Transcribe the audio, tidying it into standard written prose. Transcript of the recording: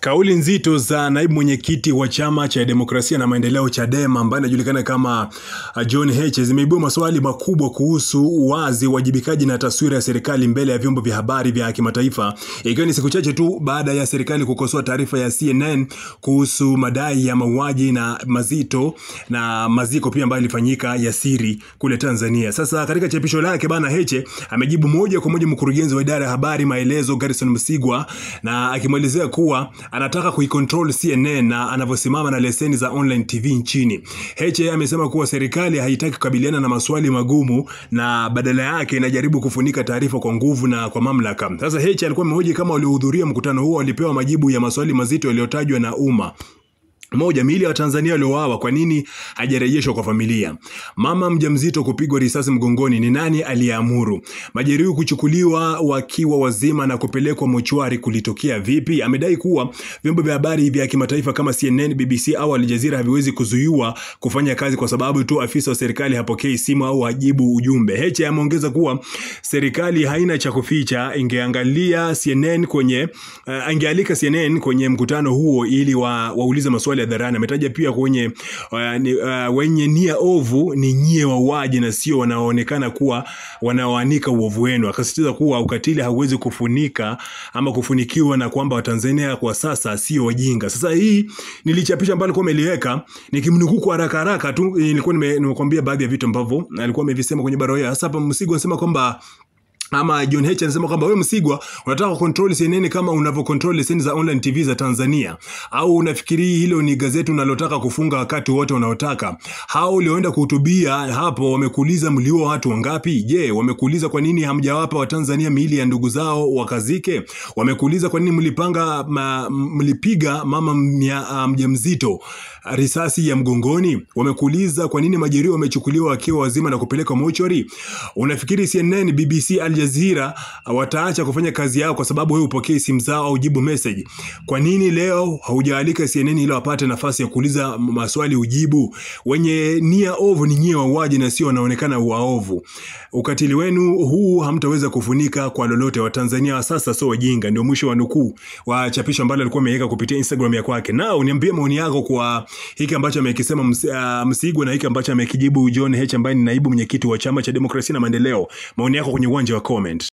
Kauli nzito za naibu mwenyekiti wa chama cha demokrasia na maendeleo Chadema ambaye anajulikana kama John Heche zimeibua maswali makubwa kuhusu uwazi, wajibikaji na taswira ya serikali mbele ya vyombo vya habari vya kimataifa, ikiwa ni siku chache tu baada ya serikali kukosoa taarifa ya CNN kuhusu madai ya mauaji na maziko pia ambayo ilifanyika ya siri kule Tanzania. Sasa katika chapisho lake bana, Heche amejibu moja kwa moja mkurugenzi wa idara ya habari maelezo Garrison Msigwa, na akimwelezea kuwa anataka kuikontrol CNN na anavyosimama na leseni za online TV nchini. Heche amesema kuwa serikali haitaki kukabiliana na maswali magumu na badala yake inajaribu kufunika taarifa kwa nguvu na kwa mamlaka. Sasa Heche alikuwa amehoji kama waliohudhuria mkutano huo walipewa majibu ya maswali mazito yaliyotajwa na umma. Moja, miili ya Tanzania waliouawa kwa nini hajarejeshwa kwa familia? Mama mjamzito kupigwa risasi mgongoni, ni nani aliyeamuru? Majeruhi kuchukuliwa wakiwa wazima na kupelekwa mochwari kulitokea vipi? Amedai kuwa vyombo vya habari vya kimataifa kama CNN, BBC au Al Jazeera haviwezi kuzuiwa kufanya kazi kwa sababu tu afisa wa serikali hapokei simu au hajibu ujumbe. Heche ameongeza kuwa serikali haina cha kuficha, ingealika CNN kwenye mkutano huo ili waulize maswali hadharani. Ametaja pia kwenye wenye nia ovu ni nyie wauaji na sio wanaoonekana kuwa wanaoanika uovu wenu. Akasisitiza kuwa ukatili hauwezi kufunika ama kufunikiwa na kwamba Watanzania kwa sasa sio wajinga. Sasa hii nilichapisha ambalo kwa meliweka nikimnukuu kwa haraka tu, nilikuwa nimekwambia baadhi ya vitu ambavyo alikuwa amevisema kwenye barua yake. Sasa hapa Msigwa anasema kwamba John Heche anasema kwamba wewe Msigwa unataka control CNN kama unavyo control leseni za online TV za Tanzania, au unafikiri hilo ni gazeti unalotaka kufunga wakati wote unaotaka? Hao ulioenda kuhutubia hapo wamekuuliza mliua watu wangapi? Je, wamekuuliza kwa nini hamjawapa Watanzania miili ya ndugu zao wakazike? Wamekuuliza kwa nini mlipiga mama mjamzito risasi ya mgongoni? Wamekuuliza kwa nini majeruhi wamechukuliwa wakiwa wazima na kupelekwa mochwari? Unafikiri CNN, BBC, Al Jazeera wataacha kufanya kazi yao kwa sababu wewe upokee simu zao au jibu message? Kwa nini leo haujaalika CNN ili wapate nafasi ya kuuliza maswali ujibu? Wenye nia ovu ni nyie wauaji na sio wanaonekana waovu. Ukatili wenu huu hamtaweza kufunika kwa lolote. Watanzania wa sasa sio wajinga. Ndio mwisho wa nukuu wa chapisho ambalo alikuwa ameweka kupitia Instagram ya kwake. Nao niambie maoni yako kwa hiki ambacho amekisema Msigwa na hiki ambacho amekijibu John Heche ambaye ni naibu mwenyekiti wa chama cha demokrasia na maendeleo. Maoni yako kwenye uwanja wa comment.